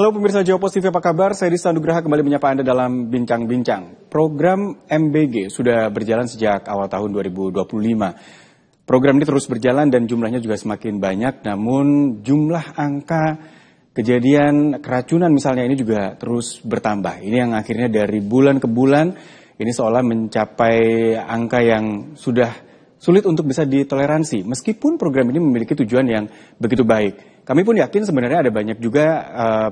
Halo pemirsa Jawa Pos TV, apa kabar? Saya Rizta Nugraha kembali menyapa Anda dalam Bincang-Bincang. Program MBG sudah berjalan sejak awal tahun 2025. Program ini terus berjalan dan jumlahnya juga semakin banyak, namun jumlah angka kejadian keracunan misalnya ini juga terus bertambah. Ini yang akhirnya dari bulan ke bulan ini seolah mencapai angka yang sudah sulit untuk bisa ditoleransi, meskipun program ini memiliki tujuan yang begitu baik. Kami pun yakin sebenarnya ada banyak juga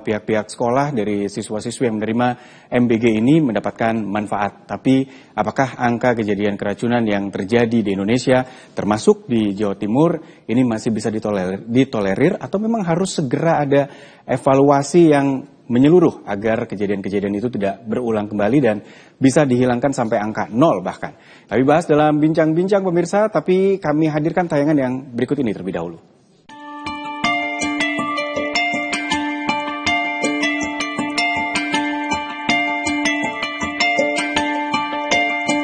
pihak-pihak sekolah dari siswa-siswi yang menerima MBG ini mendapatkan manfaat. Tapi apakah angka kejadian keracunan yang terjadi di Indonesia, termasuk di Jawa Timur, ini masih bisa ditolerir atau memang harus segera ada evaluasi yang menyeluruh agar kejadian-kejadian itu tidak berulang kembali dan bisa dihilangkan sampai angka 0 bahkan. Kami bahas dalam Bincang-Bincang pemirsa, tapi kami hadirkan tayangan yang berikut ini terlebih dahulu.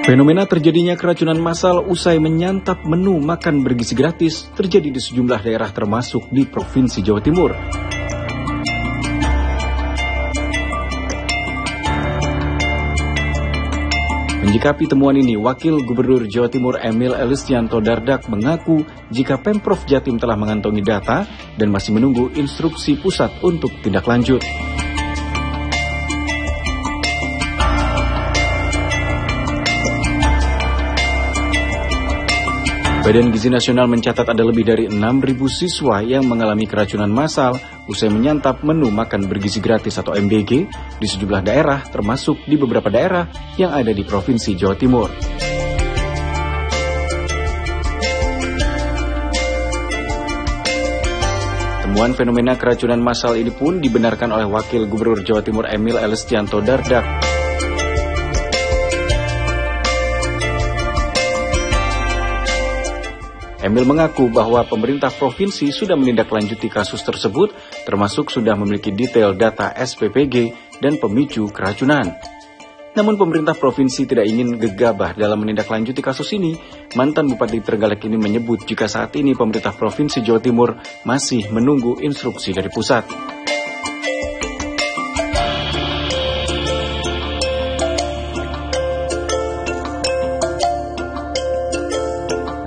Fenomena terjadinya keracunan massal usai menyantap menu makan bergizi gratis terjadi di sejumlah daerah termasuk di Provinsi Jawa Timur. Menyikapi temuan ini, Wakil Gubernur Jawa Timur Emil Elistianto Dardak mengaku jika Pemprov Jatim telah mengantongi data dan masih menunggu instruksi pusat untuk tindak lanjut. Badan Gizi Nasional mencatat ada lebih dari 6.000 siswa yang mengalami keracunan massal usai menyantap menu makan bergizi gratis atau MBG di sejumlah daerah, termasuk di beberapa daerah yang ada di Provinsi Jawa Timur. Temuan fenomena keracunan massal ini pun dibenarkan oleh Wakil Gubernur Jawa Timur Emil Elistianto Dardak. Emil mengaku bahwa pemerintah provinsi sudah menindaklanjuti kasus tersebut, termasuk sudah memiliki detail data SPPG dan pemicu keracunan. Namun pemerintah provinsi tidak ingin gegabah dalam menindaklanjuti kasus ini. Mantan Bupati Trenggalek ini menyebut jika saat ini pemerintah Provinsi Jawa Timur masih menunggu instruksi dari pusat.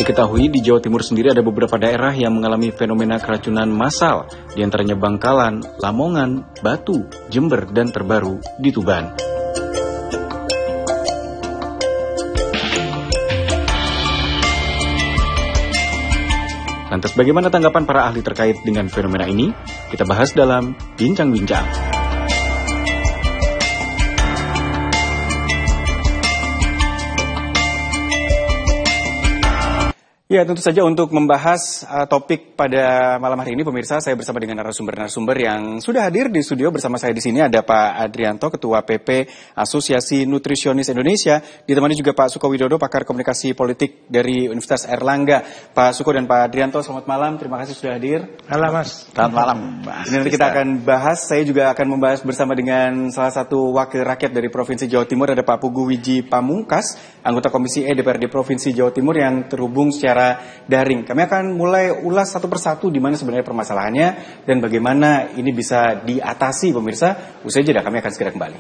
Diketahui di Jawa Timur sendiri ada beberapa daerah yang mengalami fenomena keracunan massal, diantaranya Bangkalan, Lamongan, Batu, Jember, dan terbaru di Tuban. Lantas bagaimana tanggapan para ahli terkait dengan fenomena ini? Kita bahas dalam Bincang-Bincang. Ya, tentu saja untuk membahas topik pada malam hari ini, pemirsa, saya bersama dengan narasumber-narasumber yang sudah hadir di studio. Bersama saya di sini ada Pak Adrianto, Ketua PP Asosiasi Nutrisionis Indonesia. Ditemani juga Pak Suko Widodo, Pakar Komunikasi Politik dari Universitas Erlangga. Pak Suko dan Pak Adrianto, selamat malam. Terima kasih sudah hadir. Halo Mas. Selamat malam. Ini nanti kita akan bahas. Saya juga akan membahas bersama dengan salah satu wakil rakyat dari Provinsi Jawa Timur, ada Pak Pugu Wiji Pamungkas, anggota Komisi E DPRD Provinsi Jawa Timur yang terhubung secara daring. Kami akan mulai ulas satu persatu di mana sebenarnya permasalahannya dan bagaimana ini bisa diatasi, pemirsa. Usai jeda kami akan segera kembali.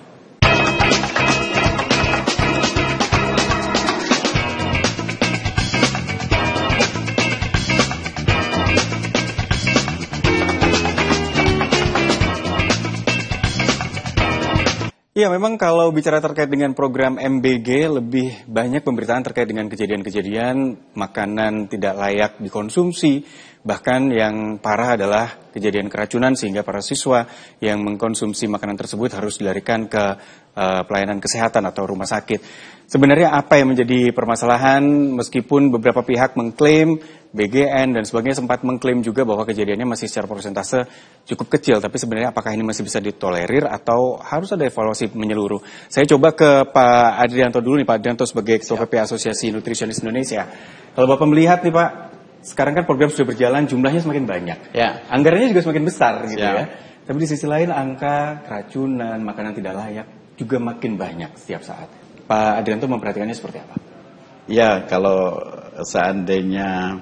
Ya, memang kalau bicara terkait dengan program MBG, lebih banyak pemberitaan terkait dengan kejadian-kejadian makanan tidak layak dikonsumsi. Bahkan yang parah adalah kejadian keracunan sehingga para siswa yang mengkonsumsi makanan tersebut harus dilarikan ke pelayanan kesehatan atau rumah sakit. Sebenarnya apa yang menjadi permasalahan, meskipun beberapa pihak mengklaim, BGN dan sebagainya sempat mengklaim juga bahwa kejadiannya masih secara persentase cukup kecil, tapi sebenarnya apakah ini masih bisa ditolerir atau harus ada evaluasi menyeluruh? Saya coba ke Pak Adrianto dulu nih, Pak Adrianto sebagai Ketua PP Asosiasi Nutrisionis Indonesia. Kalau Bapak melihat nih Pak, sekarang kan program sudah berjalan, jumlahnya semakin banyak. Ya. Anggarannya juga semakin besar gitu ya. Tapi di sisi lain angka keracunan, makanan tidak layak juga makin banyak setiap saat. Pak Adrianto memperhatikannya seperti apa? Ya, kalau seandainya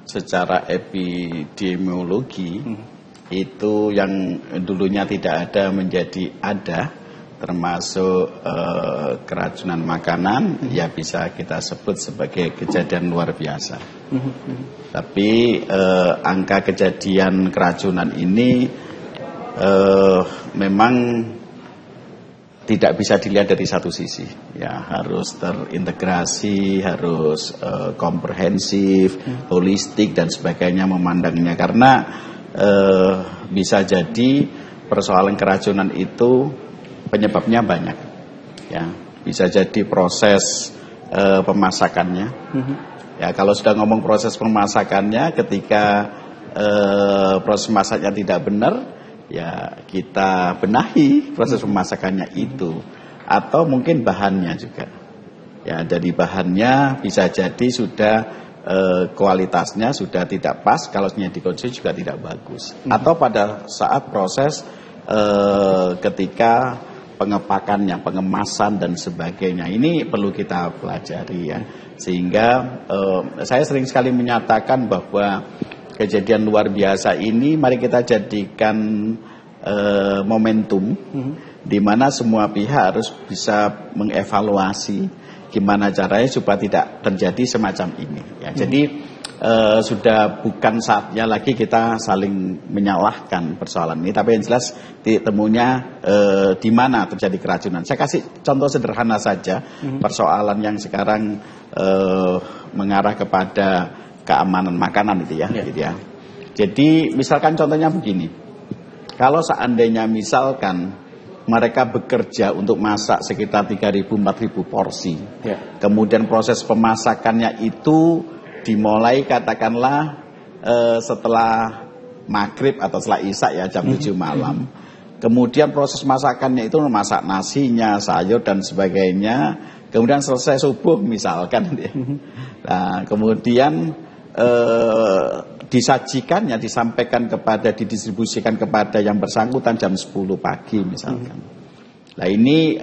secara epidemiologi itu yang dulunya tidak ada menjadi ada, termasuk keracunan makanan, ya bisa kita sebut sebagai kejadian luar biasa. Tapi angka kejadian keracunan ini memang tidak bisa dilihat dari satu sisi, ya harus terintegrasi, harus komprehensif, holistik dan sebagainya memandangnya, karena bisa jadi persoalan keracunan itu penyebabnya banyak, ya bisa jadi proses pemasakannya, ya kalau sudah ngomong proses pemasakannya, ketika proses masaknya tidak benar, ya kita benahi proses pemasakannya itu, atau mungkin bahannya juga, ya dari bahannya bisa jadi sudah kualitasnya sudah tidak pas, kalau dikonsumsi juga tidak bagus, atau pada saat proses ketika pengepakannya, pengemasan dan sebagainya, ini perlu kita pelajari ya, sehingga saya sering sekali menyatakan bahwa kejadian luar biasa ini mari kita jadikan momentum di mana semua pihak harus bisa mengevaluasi gimana caranya supaya tidak terjadi semacam ini. Ya, jadi sudah bukan saatnya lagi kita saling menyalahkan persoalan ini, tapi yang jelas titik temunya di mana terjadi keracunan. Saya kasih contoh sederhana saja, persoalan yang sekarang mengarah kepada keamanan makanan itu ya, gitu ya. Jadi misalkan contohnya begini, kalau seandainya misalkan mereka bekerja untuk masak sekitar 3.000-4.000 porsi, kemudian proses pemasakannya itu dimulai katakanlah setelah maghrib atau setelah isya ya, jam 7 malam. Kemudian proses masakannya itu memasak nasinya, sayur dan sebagainya, kemudian selesai subuh misalkan. Nah, kemudian disajikannya, didistribusikan kepada yang bersangkutan jam 10 pagi misalkan. Nah ini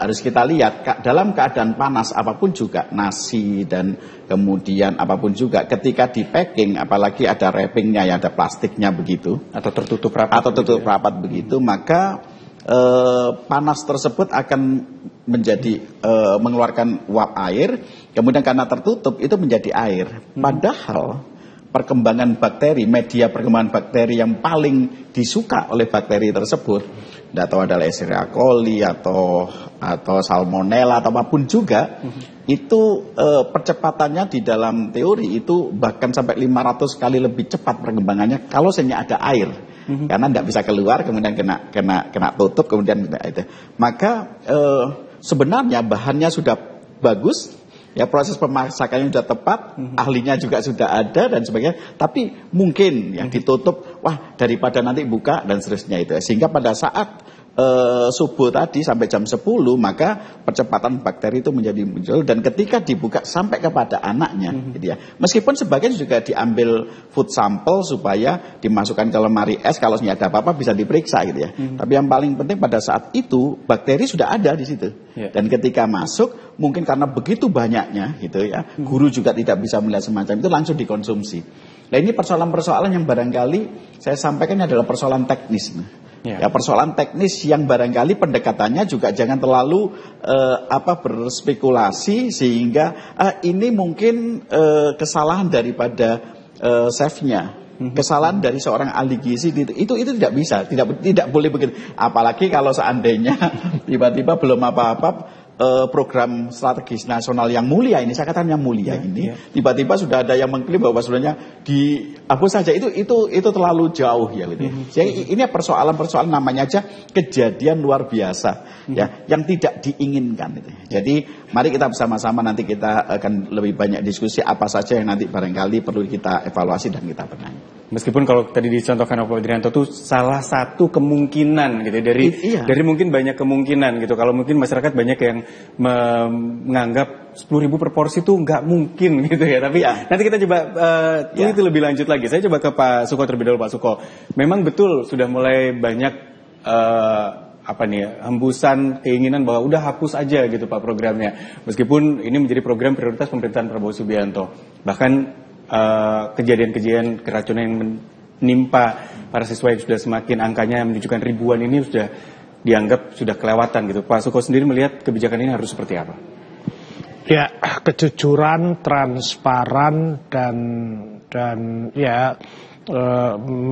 harus kita lihat dalam keadaan panas apapun juga, nasi dan kemudian apapun juga, ketika di packing, apalagi ada wrappingnya, ya ada plastiknya begitu, atau tertutup rapat, begitu, maka panas tersebut akan menjadi mengeluarkan uap air, kemudian karena tertutup itu menjadi air. Padahal perkembangan bakteri, media perkembangan bakteri yang paling disuka oleh bakteri tersebut, tidak tahu adalah Escherichia coli atau Salmonella atau apapun juga, itu percepatannya di dalam teori itu bahkan sampai 500 kali lebih cepat perkembangannya kalau hanya ada air. Karena tidak bisa keluar, kemudian kena tutup, kemudian itu. Maka sebenarnya bahannya sudah bagus, ya proses pemasakannya sudah tepat, ahlinya juga sudah ada dan sebagainya. Tapi mungkin yang ditutup, wah daripada nanti buka dan seterusnya itu. Sehingga pada saat subuh tadi sampai jam 10, maka percepatan bakteri itu menjadi muncul, dan ketika dibuka sampai kepada anaknya, gitu ya. Meskipun sebagian juga diambil food sample supaya dimasukkan ke lemari es, kalau ada apa-apa bisa diperiksa, gitu ya. Tapi yang paling penting pada saat itu bakteri sudah ada di situ, dan ketika masuk mungkin karena begitu banyaknya, gitu ya, guru juga tidak bisa melihat semacam itu, langsung dikonsumsi. Nah ini persoalan-persoalan yang barangkali saya sampaikan adalah persoalan teknis. Ya persoalan teknis yang barangkali pendekatannya juga jangan terlalu berspekulasi sehingga ini mungkin kesalahan daripada chefnya, kesalahan dari seorang ahli gizi, itu tidak bisa, tidak boleh begitu. Apalagi kalau seandainya tiba-tiba belum apa-apa, program strategis nasional yang mulia ini, saya katakan yang mulia ini, tiba-tiba sudah ada yang mengklaim bahwa sebenarnya dihapus saja, itu terlalu jauh ya gitu. Jadi ini persoalan-persoalan namanya aja kejadian luar biasa ya, yang tidak diinginkan gitu. Jadi mari kita bersama-sama nanti kita akan lebih banyak diskusi apa saja yang nanti barangkali perlu kita evaluasi dan kita benahi. Meskipun kalau tadi dicontohkan oleh Pak Widrianto itu salah satu kemungkinan gitu dari mungkin banyak kemungkinan gitu. Kalau mungkin masyarakat banyak yang menganggap 10.000 per porsi itu nggak mungkin gitu ya. Tapi nanti kita coba itu lebih lanjut lagi. Saya coba ke Pak Suko terlebih dahulu. Pak Suko, memang betul sudah mulai banyak hembusan keinginan bahwa udah hapus aja gitu Pak programnya. Meskipun ini menjadi program prioritas pemerintahan Prabowo Subianto. Bahkan kejadian-kejadian keracunan yang menimpa para siswa yang sudah semakin angkanya menunjukkan ribuan ini sudah dianggap sudah kelewatan gitu. Pak Suko sendiri melihat kebijakan ini harus seperti apa? Ya, kejujuran, transparan dan ya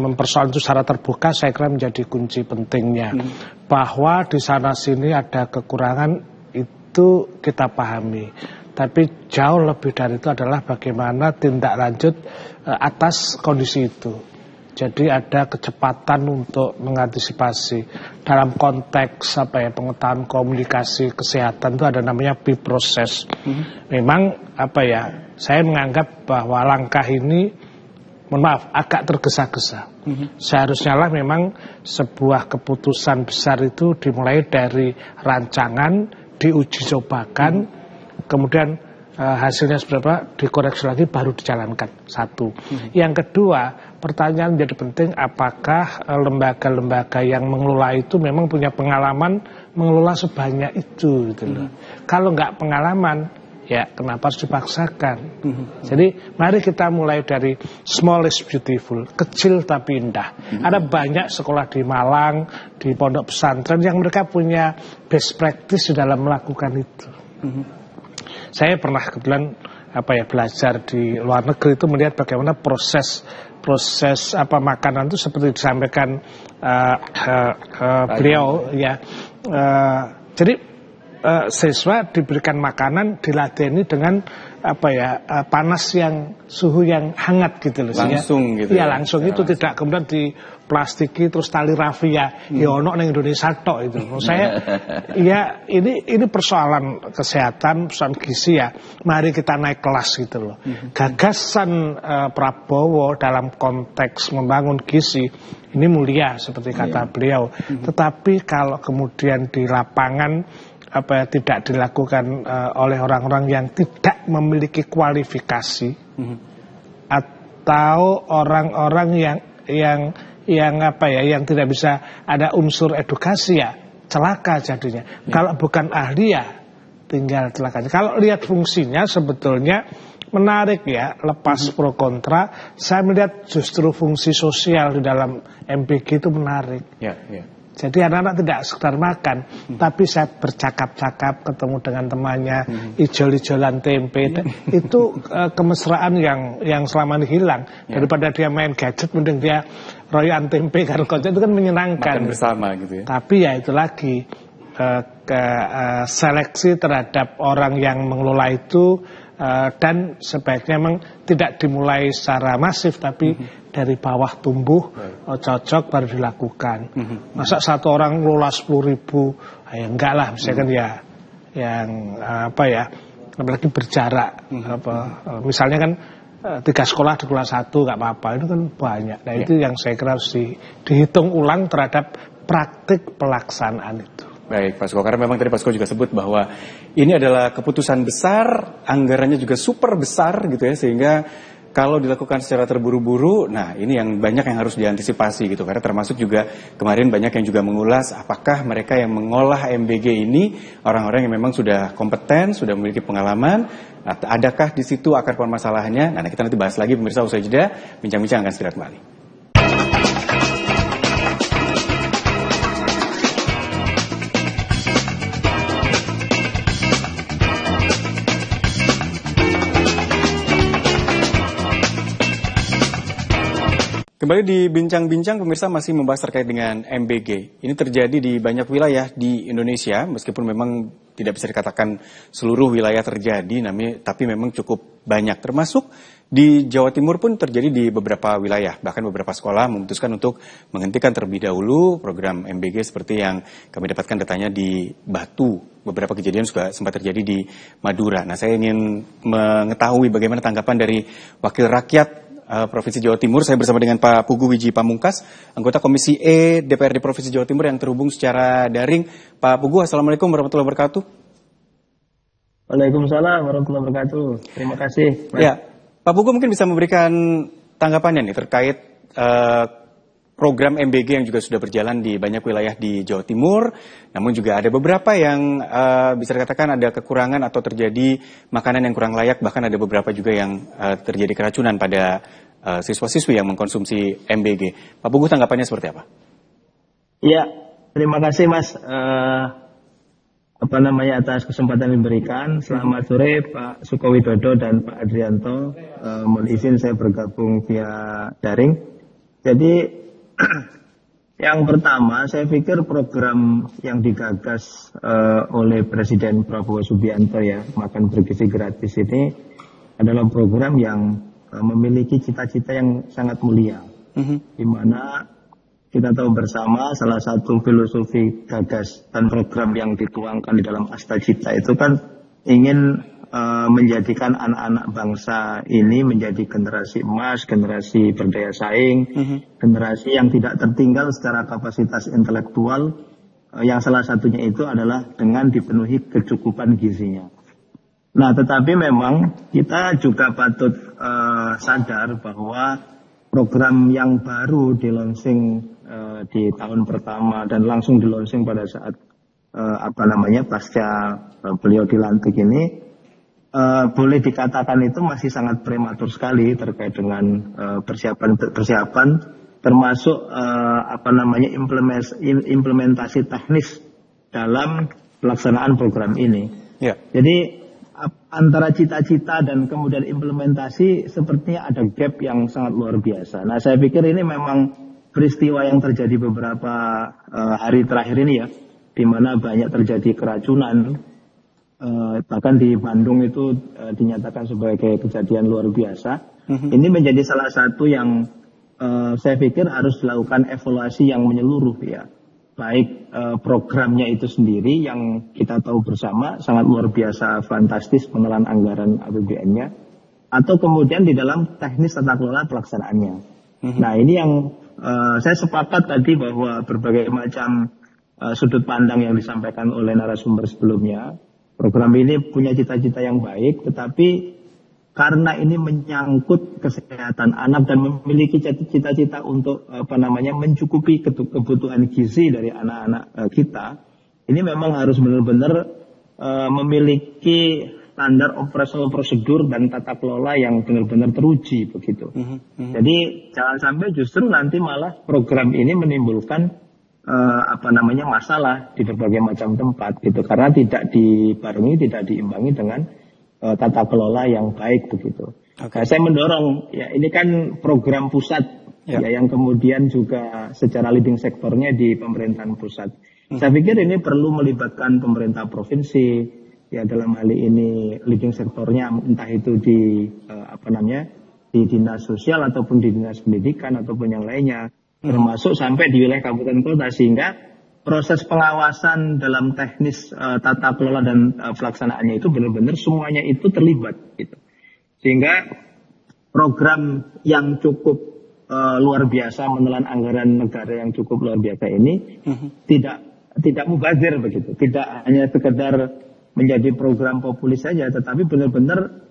mempersoalkan itu secara terbuka saya kira menjadi kunci pentingnya. Bahwa di sana sini ada kekurangan itu kita pahami. Tapi jauh lebih dari itu adalah bagaimana tindak lanjut atas kondisi itu. Jadi ada kecepatan untuk mengantisipasi dalam konteks pengetahuan komunikasi kesehatan itu ada namanya B-proses. Memang saya menganggap bahwa langkah ini, mohon maaf, agak tergesa-gesa. Seharusnya lah memang sebuah keputusan besar itu dimulai dari rancangan, diuji cobakan, kemudian hasilnya seberapa dikoreksi lagi baru dijalankan. Satu. Yang kedua, pertanyaan menjadi penting, apakah lembaga-lembaga yang mengelola itu memang punya pengalaman mengelola sebanyak itu gitu loh. Kalau nggak pengalaman, ya kenapa harus dipaksakan? Jadi mari kita mulai dari small is beautiful, kecil tapi indah. Ada banyak sekolah di Malang, di pondok pesantren yang mereka punya best practice di dalam melakukan itu. Saya pernah kebetulan belajar di luar negeri itu melihat bagaimana proses makanan itu seperti disampaikan beliau ya. Jadi siswa diberikan makanan diladeni dengan panas yang suhu yang hangat gitu loh. Langsung gitu. Iya langsung itu langsung. Tidak kemudian diplastiki terus tali rafia. Ya ono nang Indonesia tok itu. Menurut saya ya ini persoalan kesehatan, persoalan gizi ya. Mari kita naik kelas gitu loh. Gagasan Prabowo dalam konteks membangun gizi ini mulia seperti kata beliau. Tetapi kalau kemudian di lapangan tidak dilakukan oleh orang-orang yang tidak memiliki kualifikasi atau orang-orang yang tidak bisa ada unsur edukasi ya celaka jadinya. Kalau bukan ahli ya tinggal celakanya. Kalau lihat fungsinya sebetulnya menarik ya, lepas pro kontra, saya melihat justru fungsi sosial di dalam MBG itu menarik. Jadi anak-anak tidak sekedar makan, tapi saya bercakap-cakap, ketemu dengan temannya, ijol-ijolan tempe, itu kemesraan yang selama ini hilang. Daripada dia main gadget, mending dia royan tempe karo kanca, itu kan menyenangkan. Makan bersama gitu ya. Tapi ya itu lagi, seleksi terhadap orang yang mengelola itu, dan sebaiknya memang tidak dimulai secara masif, tapi dari bawah tumbuh cocok baru dilakukan. Masa satu orang ngelola 10.000, ya enggak lah, misalkan yang apalagi berjarak, misalnya kan 3 sekolah di kelas 1 nggak apa-apa, itu kan banyak. Nah itu yang saya kira harus dihitung ulang terhadap praktik pelaksanaan itu. Baik Pak Suko, karena memang tadi Pak Suko juga sebut bahwa ini adalah keputusan besar, anggarannya juga super besar gitu ya, sehingga kalau dilakukan secara terburu-buru, nah ini yang banyak yang harus diantisipasi gitu. Karena termasuk juga kemarin banyak yang juga mengulas apakah mereka yang mengolah MBG ini orang-orang yang memang sudah kompeten, sudah memiliki pengalaman, adakah di situ akar permasalahannya? Nah kita nanti bahas lagi pemirsa, usai jeda, bincang-bincang akan segera kembali. Kembali di bincang-bincang, pemirsa masih membahas terkait dengan MBG. Ini terjadi di banyak wilayah di Indonesia, meskipun memang tidak bisa dikatakan seluruh wilayah terjadi, tapi memang cukup banyak. Termasuk di Jawa Timur pun terjadi di beberapa wilayah. Bahkan beberapa sekolah memutuskan untuk menghentikan terlebih dahulu program MBG seperti yang kami dapatkan datanya di Batu. Beberapa kejadian juga sempat terjadi di Madura. Nah, saya ingin mengetahui bagaimana tanggapan dari Wakil Rakyat Provinsi Jawa Timur. Saya bersama dengan Pak Pugu Wiji Pamungkas, anggota Komisi E DPRD Provinsi Jawa Timur yang terhubung secara daring. Pak Pugu, Assalamualaikum warahmatullahi wabarakatuh. Waalaikumsalam warahmatullahi wabarakatuh. Terima kasih. Ya, Pak Pugu mungkin bisa memberikan tanggapannya nih terkait program MBG yang juga sudah berjalan di banyak wilayah di Jawa Timur, namun juga ada beberapa yang bisa dikatakan ada kekurangan atau terjadi makanan yang kurang layak, bahkan ada beberapa juga yang terjadi keracunan pada siswa-siswi yang mengkonsumsi MBG. Pak Puguh, tanggapannya seperti apa? Ya, terima kasih Mas. Atas kesempatan yang diberikan. Selamat sore Pak Sukowidodo dan Pak Adrianto. Mohon izin saya bergabung via daring. Jadi yang pertama, saya pikir program yang digagas oleh Presiden Prabowo Subianto ya, makan bergizi gratis ini adalah program yang memiliki cita-cita yang sangat mulia, di mana kita tahu bersama salah satu filosofi gagas dan program yang dituangkan di dalam Asta Cita itu kan ingin menjadikan anak-anak bangsa ini menjadi generasi emas, generasi berdaya saing, generasi yang tidak tertinggal secara kapasitas intelektual, yang salah satunya itu adalah dengan dipenuhi kecukupan gizinya. Nah, tetapi memang kita juga patut sadar bahwa program yang baru di-launching di tahun pertama dan langsung di-launching pada saat pasca beliau dilantik ini, boleh dikatakan itu masih sangat prematur sekali terkait dengan persiapan termasuk implementasi teknis dalam pelaksanaan program ini. Yeah. Jadi antara cita-cita dan kemudian implementasi sepertinya ada gap yang sangat luar biasa. Nah, saya pikir ini memang peristiwa yang terjadi beberapa hari terakhir ini ya, di mana banyak terjadi keracunan, bahkan di Bandung itu dinyatakan sebagai kejadian luar biasa. Ini menjadi salah satu yang saya pikir harus dilakukan evaluasi yang menyeluruh ya. Baik programnya itu sendiri yang kita tahu bersama sangat luar biasa fantastis penelan anggaran APBN-nya, atau kemudian di dalam teknis tata kelola pelaksanaannya. Nah, ini yang saya sepakat tadi bahwa berbagai macam sudut pandang yang disampaikan oleh narasumber sebelumnya, program ini punya cita-cita yang baik, tetapi karena ini menyangkut kesehatan anak dan memiliki cita-cita untuk mencukupi kebutuhan gizi dari anak-anak kita, ini memang harus benar-benar memiliki standar operasional prosedur dan tata kelola yang benar-benar teruji begitu. Jadi jangan sampai justru nanti malah program ini menimbulkan masalah di berbagai macam tempat gitu, karena tidak dibarengi, tidak diimbangi dengan tata kelola yang baik begitu. Okay. Nah, saya mendorong ya, ini kan program pusat ya yang kemudian juga secara leading sektornya di pemerintahan pusat. Saya pikir ini perlu melibatkan pemerintah provinsi ya, dalam hal ini leading sektornya entah itu di di dinas sosial ataupun di dinas pendidikan ataupun yang lainnya, termasuk sampai di wilayah kabupaten kota, sehingga proses pengawasan dalam teknis tata kelola dan pelaksanaannya itu benar-benar semuanya itu terlibat gitu. Sehingga program yang cukup luar biasa, menelan anggaran negara yang cukup luar biasa ini tidak mubazir begitu. Tidak hanya sekedar menjadi program populis saja, tetapi benar-benar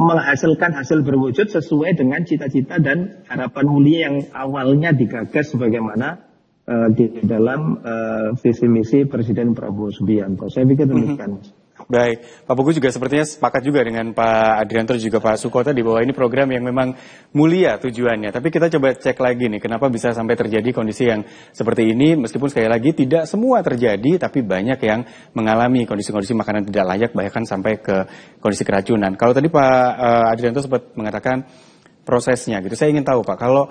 menghasilkan hasil berwujud sesuai dengan cita-cita dan harapan mulia yang awalnya digagas sebagaimana di dalam visi misi Presiden Prabowo Subianto. Saya pikir demikian, Mas. Baik, Pak Puguh juga sepertinya sepakat juga dengan Pak Adrianto juga Pak Suko tadi bahwa ini program yang memang mulia tujuannya. Tapi kita coba cek lagi nih, kenapa bisa sampai terjadi kondisi yang seperti ini, meskipun sekali lagi tidak semua terjadi, tapi banyak yang mengalami kondisi-kondisi makanan tidak layak, bahkan sampai ke kondisi keracunan. Kalau tadi Pak Adrianto sempat mengatakan prosesnya gitu, saya ingin tahu Pak, kalau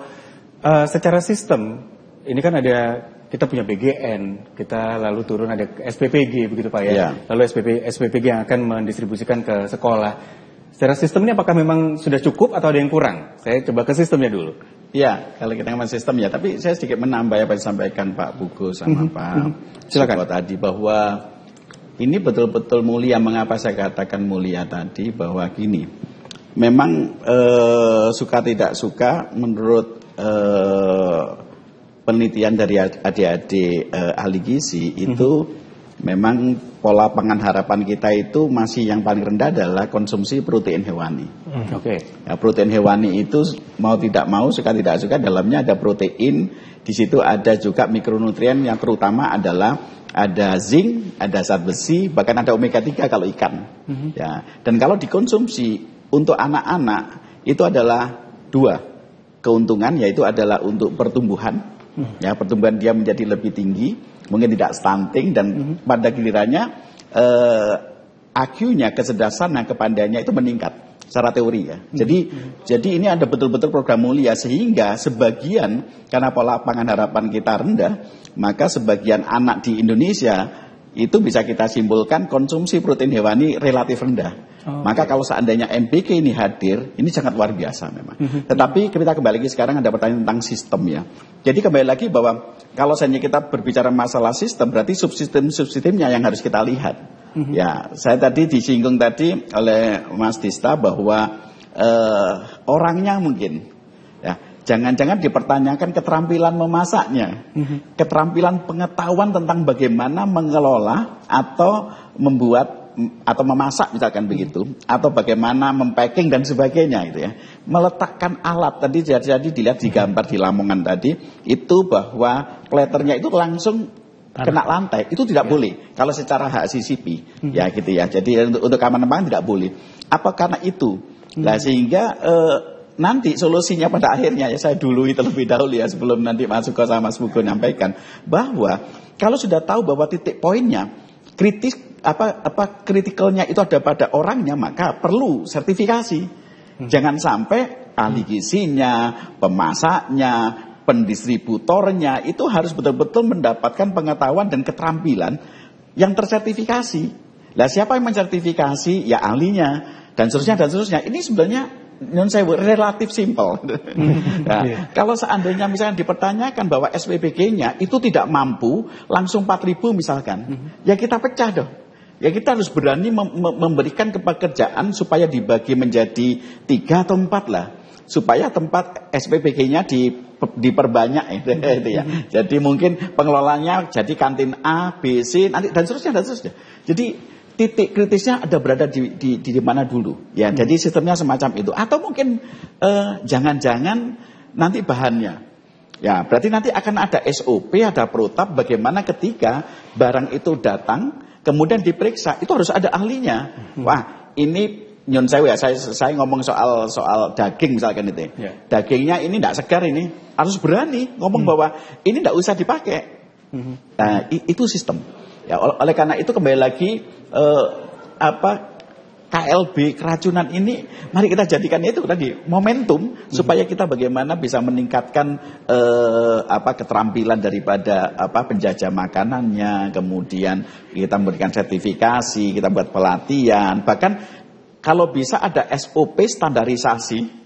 secara sistem, ini kan ada, kita punya BGN, kita lalu turun ada SPPG begitu Pak ya. Yeah. Lalu SPPG yang akan mendistribusikan ke sekolah. Secara sistemnya apakah memang sudah cukup atau ada yang kurang? Saya coba ke sistemnya dulu. Ya, kalau kita ngomong sistem ya, tapi saya sedikit menambah apa yang disampaikan Pak Puguh sama Pak Suko tadi, bahwa ini betul-betul mulia. Mengapa saya katakan mulia tadi? Bahwa gini, memang suka tidak suka menurut penelitian dari adik-adik ahli gizi itu memang pola pangan harapan kita itu masih yang paling rendah adalah konsumsi protein hewani. Oke. Ya, protein hewani itu mau tidak mau, suka tidak suka, dalamnya ada protein, di situ ada juga mikronutrien yang terutama adalah ada zinc, ada zat besi, bahkan ada omega 3 kalau ikan. Ya, dan kalau dikonsumsi untuk anak-anak itu adalah 2 keuntungan, yaitu adalah untuk pertumbuhan, ya pertumbuhan dia menjadi lebih tinggi, mungkin tidak stunting, dan pada gilirannya IQ-nya, kecerdasannya, kepandaiannya itu meningkat secara teori ya. Jadi ini ada betul-betul program mulia, sehingga sebagian, karena pola pangan harapan kita rendah, maka sebagian anak di Indonesia itu bisa kita simpulkan konsumsi protein hewani relatif rendah. Maka kalau seandainya MBG ini hadir, ini sangat luar biasa memang. Tetapi kita kembali lagi, sekarang ada pertanyaan tentang sistem ya. Jadi kembali lagi bahwa kalau seandainya kita berbicara masalah sistem, berarti subsistemnya yang harus kita lihat. Ya, saya tadi disinggung tadi oleh Mas Dista bahwa orangnya mungkin, ya, jangan-jangan dipertanyakan keterampilan memasaknya, keterampilan pengetahuan tentang bagaimana mengelola atau membuat atau memasak misalkan begitu, atau bagaimana mempacking dan sebagainya itu ya. Meletakkan alat tadi jadi dilihat di gambar di Lamongan tadi itu bahwa platernya itu langsung kena lantai, itu tidak boleh kalau secara hak CCP ya gitu ya. Jadi untuk keamanan tidak boleh. Apa karena itu? Nah sehingga nanti solusinya pada akhirnya ya, saya dului terlebih dahulu ya sebelum nanti masuk ke sama Mas Bugo nyampaikan bahwa kalau sudah tahu bahwa titik poinnya kritis kritikalnya itu ada pada orangnya, maka perlu sertifikasi. Jangan sampai ahli gizinya, pemasaknya, pendistributornya itu harus betul-betul mendapatkan pengetahuan dan keterampilan yang tersertifikasi. Lah siapa yang mensertifikasi? Ya ahlinya dan seterusnya. Ini sebenarnya relatif simple. Nah, kalau seandainya misalnya dipertanyakan bahwa SPBG-nya itu tidak mampu langsung 4.000 misalkan, ya kita pecah dong. Ya kita harus berani memberikan pekerjaan supaya dibagi menjadi 3 atau 4 lah, supaya tempat SPBG-nya diperbanyak itu ya. Jadi mungkin pengelolanya jadi kantin A, B, C, nanti dan seterusnya. Jadi titik kritisnya ada berada di mana dulu. Ya, jadi sistemnya semacam itu. Atau mungkin jangan-jangan nanti bahannya. Ya, berarti nanti akan ada SOP, ada protap bagaimana ketika barang itu datang, kemudian diperiksa, itu harus ada ahlinya. Wah, ini nyon sewu ya, saya ngomong soal daging misalkan itu. Yeah. Dagingnya ini tidak segar, ini harus berani ngomong bahwa ini tidak usah dipakai. Nah, itu sistem. Ya, oleh karena itu kembali lagi KLB keracunan ini, mari kita jadikan itu tadi momentum supaya kita bagaimana bisa meningkatkan keterampilan daripada penjajah makanannya, kemudian kita memberikan sertifikasi, kita buat pelatihan, bahkan kalau bisa ada SOP standarisasi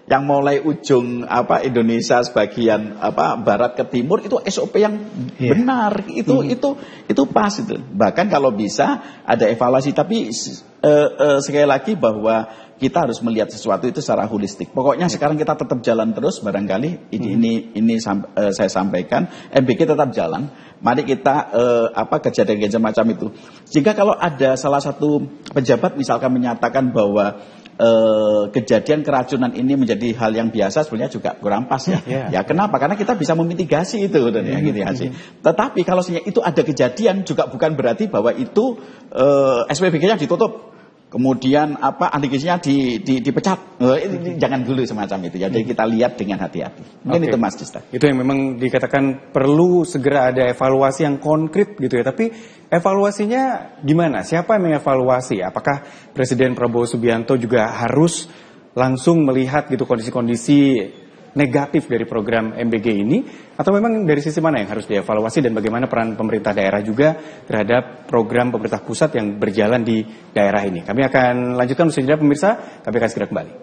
yang mulai ujung Indonesia sebagian barat ke timur itu SOP yang benar, itu pas itu. Bahkan kalau bisa ada evaluasi, tapi sekali lagi bahwa kita harus melihat sesuatu itu secara holistik. Pokoknya sekarang kita tetap jalan terus, barangkali ini saya sampaikan, MBG tetap jalan. Mari kita kejadian-kejadian macam itu. Jika kalau ada salah satu pejabat misalkan menyatakan bahwa kejadian keracunan ini menjadi hal yang biasa, sebenarnya juga kurang pas ya. Ya kenapa? Karena kita bisa memitigasi itu dan ya gitu ya sih. Tetapi kalau itu ada kejadian juga bukan berarti bahwa itu SPBG-nya ditutup. Kemudian ahli gizinya dipecat. Jangan dulu semacam itu. Jadi kita lihat dengan hati-hati. Mungkin itu Mas Dista. Itu yang memang dikatakan perlu segera ada evaluasi yang konkret gitu ya. Tapi evaluasinya gimana? Siapa yang mengevaluasi? Apakah Presiden Prabowo Subianto juga harus langsung melihat gitu kondisi-kondisi negatif dari program MBG ini, atau memang dari sisi mana yang harus dievaluasi dan bagaimana peran pemerintah daerah juga terhadap program pemerintah pusat yang berjalan di daerah ini? Kami akan lanjutkan usai jeda pemirsa, kami akan segera kembali.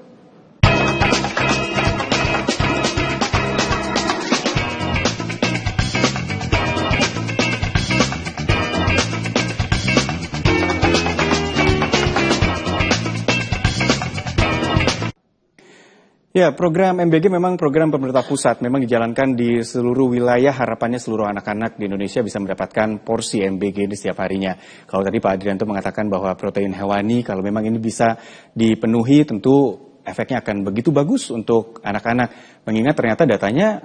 Ya, program MBG memang program pemerintah pusat, memang dijalankan di seluruh wilayah. Harapannya seluruh anak-anak di Indonesia bisa mendapatkan porsi MBG ini setiap harinya. Kalau tadi Pak Adrianto mengatakan bahwa protein hewani, kalau memang ini bisa dipenuhi, tentu efeknya akan begitu bagus untuk anak-anak. Mengingat ternyata datanya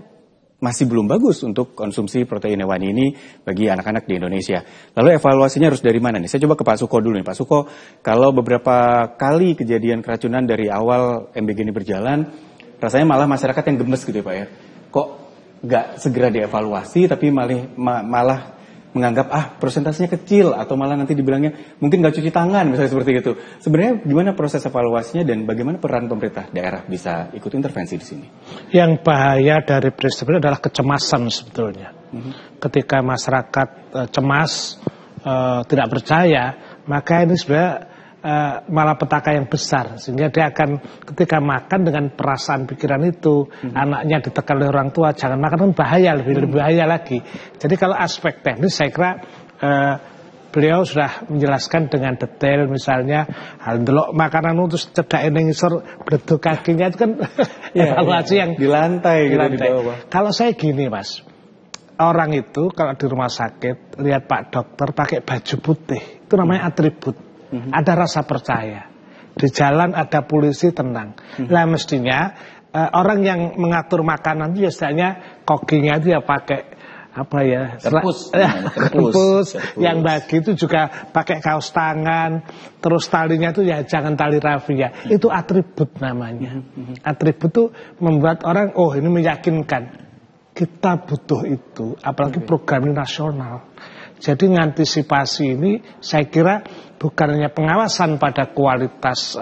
masih belum bagus untuk konsumsi protein hewani ini bagi anak-anak di Indonesia. Lalu evaluasinya harus dari mana nih? Saya coba ke Pak Suko dulu nih. Pak Suko, kalau beberapa kali kejadian keracunan dari awal MBG ini berjalan, rasanya malah masyarakat yang gemes gitu ya Pak ya. Kok nggak segera dievaluasi tapi malah menganggap persentasenya kecil atau malah nanti dibilangnya mungkin nggak cuci tangan misalnya seperti itu. Sebenarnya gimana proses evaluasinya dan bagaimana peran pemerintah daerah bisa ikut intervensi di sini? Yang bahaya dari peristiwa adalah kecemasan sebetulnya. Ketika masyarakat cemas, tidak percaya, maka ini sebenarnya malah petaka yang besar, sehingga dia akan ketika makan dengan perasaan pikiran itu, anaknya ditekan oleh orang tua jangan makan, kan bahaya, lebih bahaya lagi. Jadi kalau aspek teknis saya kira beliau sudah menjelaskan dengan detail, misalnya hal delok makanan terus cedak ning ngisor bleduk kakinya itu kan evaluasi yang di lantai. Gitu, di bawah. Kalau saya gini Mas, orang itu kalau di rumah sakit lihat Pak dokter pakai baju putih, itu namanya atribut. Ada rasa percaya. Di jalan ada polisi, tenang. Lah mestinya orang yang mengatur makanan itu biasanya kokinya itu ya pakai terpus. Yang bagi itu juga pakai kaos tangan, terus talinya itu ya jangan tali rafia. Itu atribut namanya. Atribut itu membuat orang ini meyakinkan kita butuh itu, apalagi program ini nasional. Jadi mengantisipasi ini saya kira bukan hanya pengawasan pada kualitas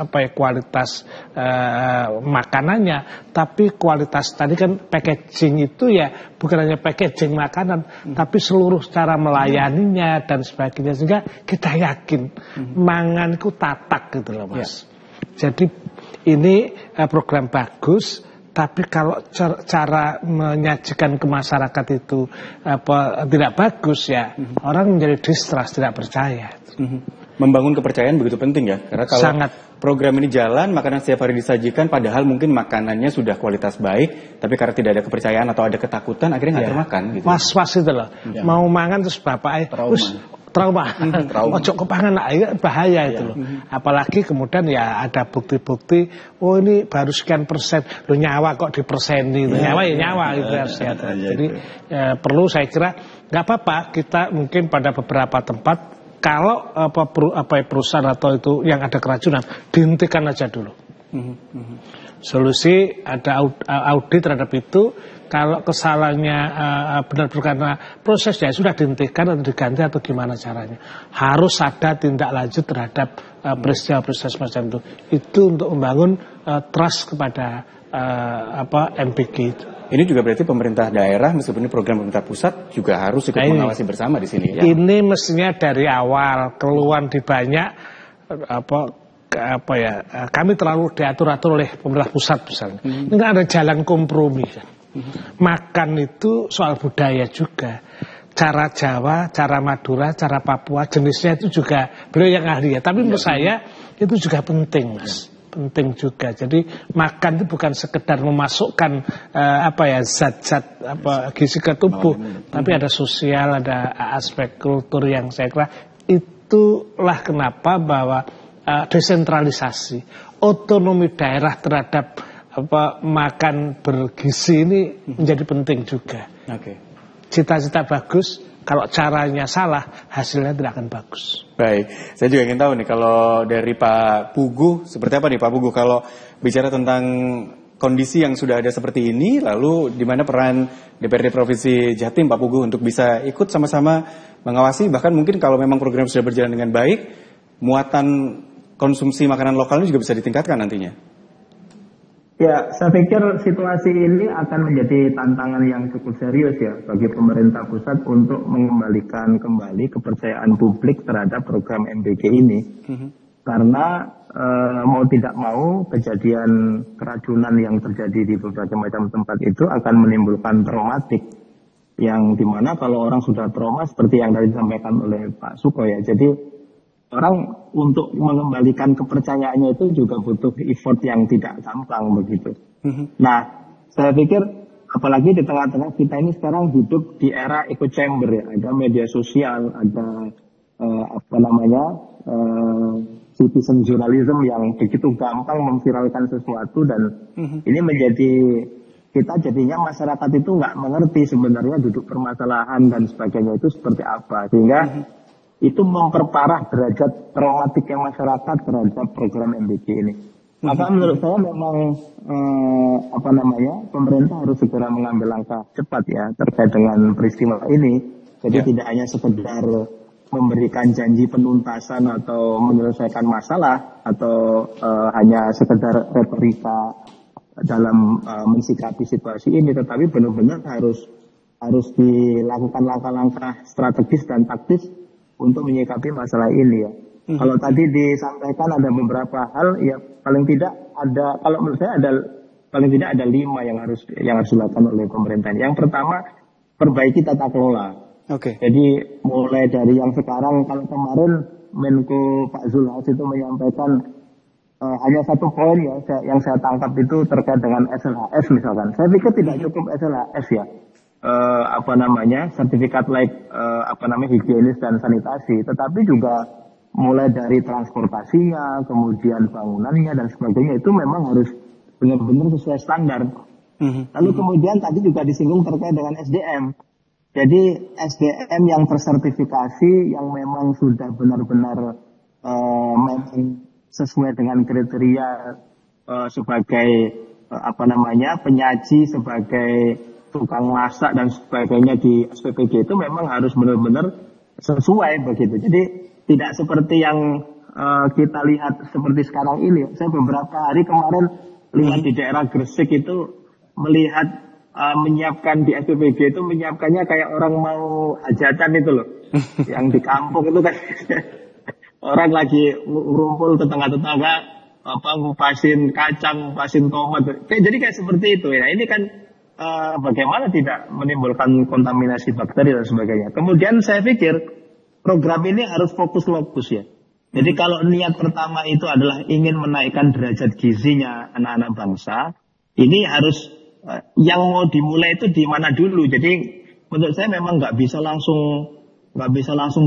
makanannya, tapi kualitas tadi kan packaging itu ya bukan hanya packaging makanan, tapi seluruh cara melayaninya dan sebagainya, sehingga kita yakin manganku tatak gitu loh Mas. Jadi ini program bagus. Tapi kalau cara menyajikan ke masyarakat itu tidak bagus ya, orang menjadi distrust, tidak percaya. Membangun kepercayaan begitu penting ya, karena kalau program ini jalan, makanan setiap hari disajikan, padahal mungkin makanannya sudah kualitas baik, tapi karena tidak ada kepercayaan atau ada ketakutan, akhirnya nggak termakan. Gitu. Was-was itu loh, mau mangan terus bapak trauma. Ojo kepangan bahaya itu loh. Apalagi kemudian ya ada bukti-bukti, ini baru sekian persen, lo nyawa kok diperseni, nyawa gitu harus hati. Jadi perlu saya kira nggak apa-apa kita mungkin pada beberapa tempat kalau perusahaan atau itu yang ada keracunan dihentikan aja dulu. Solusi ada audit terhadap itu. Kalau kesalahannya benar-benar karena prosesnya sudah dihentikan atau diganti atau gimana caranya, harus ada tindak lanjut terhadap peristiwa-peristiwa semacam itu. Itu untuk membangun trust kepada MBG itu. Ini juga berarti pemerintah daerah meskipun ini program pemerintah pusat juga harus ikut mengawasi bersama di sini. Ya? Ini mestinya dari awal keluhan di banyak kami terlalu diatur-atur oleh pemerintah pusat misalnya. Ini kan ada jalan kompromi kan. Makan itu soal budaya juga. Cara Jawa, cara Madura, cara Papua, jenisnya itu juga beliau yang ahli ya. Tapi menurut saya itu juga penting Mas. Penting juga. Jadi makan itu bukan sekedar memasukkan zat-zat gizi ke tubuh, tapi ada sosial, ada aspek kultur yang saya kira itulah kenapa bahwa desentralisasi, otonomi daerah terhadap makan bergizi ini menjadi penting juga. Cita-cita bagus, kalau caranya salah, hasilnya tidak akan bagus. Baik, saya juga ingin tahu nih kalau dari Pak Puguh, seperti apa nih Pak Puguh kalau bicara tentang kondisi yang sudah ada seperti ini, lalu di mana peran DPRD Provinsi Jatim Pak Puguh untuk bisa ikut sama-sama mengawasi, bahkan mungkin kalau memang program sudah berjalan dengan baik, muatan konsumsi makanan lokal ini juga bisa ditingkatkan nantinya. Ya, saya pikir situasi ini akan menjadi tantangan yang cukup serius ya bagi pemerintah pusat untuk mengembalikan kembali kepercayaan publik terhadap program MBG ini. Karena mau tidak mau kejadian keracunan yang terjadi di berbagai macam tempat itu akan menimbulkan traumatik. Yang dimana kalau orang sudah trauma seperti yang tadi disampaikan oleh Pak Suko ya, jadi orang untuk mengembalikan kepercayaannya itu juga butuh effort yang tidak gampang begitu. Nah, saya pikir apalagi di tengah-tengah kita ini sekarang hidup di era echo chamber ya, ada media sosial, ada citizen journalism yang begitu gampang memviralkan sesuatu dan ini menjadi kita jadinya masyarakat itu nggak mengerti sebenarnya duduk permasalahan dan sebagainya itu seperti apa, sehingga itu memperparah derajat traumatiknya masyarakat terhadap program MBG ini. Maka menurut saya memang pemerintah harus segera mengambil langkah cepat ya terkait dengan peristiwa ini. Jadi tidak hanya sekedar memberikan janji penuntasan atau menyelesaikan masalah atau hanya sekedar retorika dalam mensikapi situasi ini, tetapi benar-benar harus dilakukan langkah-langkah strategis dan taktis untuk menyikapi masalah ini ya. Kalau tadi disampaikan ada beberapa hal, ya paling tidak ada, kalau menurut saya paling tidak ada 5 yang harus dilakukan oleh pemerintah. Yang pertama, perbaiki tata kelola. Jadi mulai dari yang sekarang, kalau kemarin Menko Pak Zulhas itu menyampaikan hanya 1 poin ya yang saya tangkap itu terkait dengan SLHS misalkan. Saya pikir tidak cukup SLHS ya. Sertifikat higienis dan sanitasi, tetapi juga mulai dari transportasinya, kemudian bangunannya dan sebagainya itu memang harus benar-benar sesuai standar. Lalu kemudian tadi juga disinggung terkait dengan SDM. Jadi SDM yang tersertifikasi, yang memang sudah benar-benar memang sesuai dengan kriteria sebagai penyaji, sebagai tukang masak dan sebagainya di SPPG itu memang harus benar-benar sesuai begitu. Jadi tidak seperti yang kita lihat seperti sekarang ini. Saya beberapa hari kemarin lihat di daerah Gresik itu melihat menyiapkan di SPPG itu menyiapkannya kayak orang mau hajatan itu loh. Yang di kampung itu kan orang lagi ngumpul tetangga-tetangga ngupasin kacang, ngupasin tomat. Jadi kayak seperti itu ya. Ini kan bagaimana tidak menimbulkan kontaminasi bakteri dan sebagainya. Kemudian saya pikir program ini harus fokus ya. Jadi kalau niat pertama itu adalah ingin menaikkan derajat gizinya anak-anak bangsa, ini harus yang mau dimulai itu di mana dulu. Jadi menurut saya memang nggak bisa langsung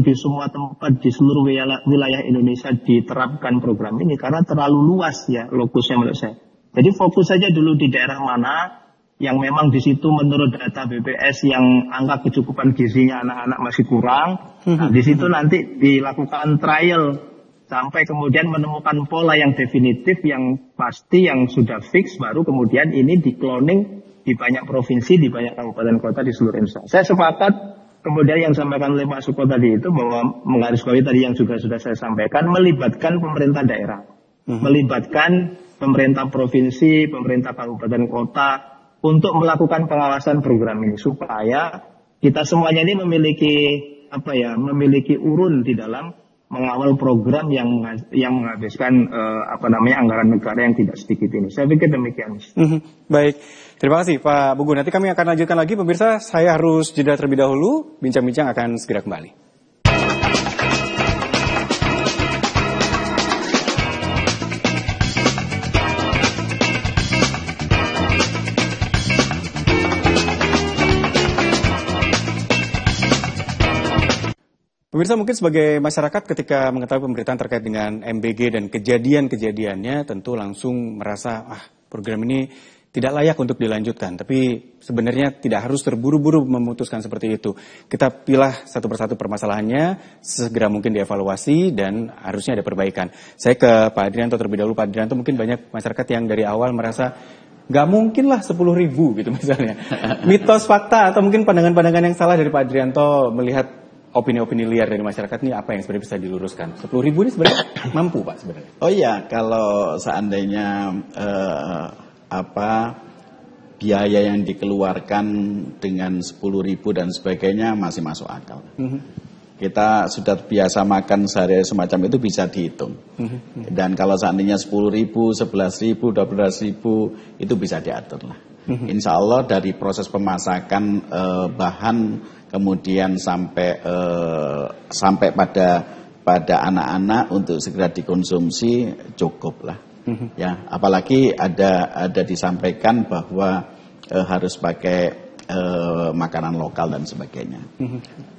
di semua tempat di seluruh wilayah Indonesia diterapkan program ini karena terlalu luas ya lokusnya menurut saya. Jadi fokus saja dulu di daerah mana yang memang di situ menurut data BPS yang angka kecukupan gizinya anak-anak masih kurang. Nah, di situ nanti dilakukan trial sampai kemudian menemukan pola yang definitif, yang pasti, yang sudah fix, baru kemudian ini di-cloning di banyak provinsi, di banyak kabupaten kota di seluruh Indonesia. Saya sepakat kemudian yang disampaikan oleh Pak Suko tadi itu bahwa menggarisbawahi tadi yang juga sudah saya sampaikan, melibatkan pemerintah daerah, melibatkan pemerintah provinsi, pemerintah kabupaten kota untuk melakukan pengawasan program ini supaya kita semuanya ini memiliki urun di dalam mengawal program yang menghabiskan anggaran negara yang tidak sedikit ini. Saya pikir demikian. Baik, terima kasih Pak Bugu. Nanti kami akan lanjutkan lagi. Pemirsa, saya harus jeda terlebih dahulu. Bincang-bincang akan segera kembali. Pemirsa, mungkin sebagai masyarakat ketika mengetahui pemberitaan terkait dengan MBG dan kejadian-kejadiannya tentu langsung merasa program ini tidak layak untuk dilanjutkan. Tapi sebenarnya tidak harus terburu-buru memutuskan seperti itu. Kita pilah satu persatu permasalahannya, segera mungkin dievaluasi dan harusnya ada perbaikan. Saya ke Pak Adrianto terlebih dahulu. Pak Adrianto, mungkin banyak masyarakat yang dari awal merasa nggak mungkin lah 10.000 gitu misalnya. Mitos, fakta, atau mungkin pandangan-pandangan yang salah dari Pak Adrianto melihat opini-opini liar dari masyarakat ini apa yang sebenarnya bisa diluruskan? 10.000 ini sebenarnya mampu Pak sebenarnya? Oh iya, kalau seandainya biaya yang dikeluarkan dengan 10.000 dan sebagainya masih masuk akal. Kita sudah biasa makan sehari semacam itu bisa dihitung. Dan kalau seandainya 10.000, 11.000, 12.000 itu bisa diatur lah. Insya Allah dari proses pemasakan bahan kemudian sampai pada anak-anak untuk segera dikonsumsi cukup lah. Ya, apalagi ada disampaikan bahwa harus pakai makanan lokal dan sebagainya.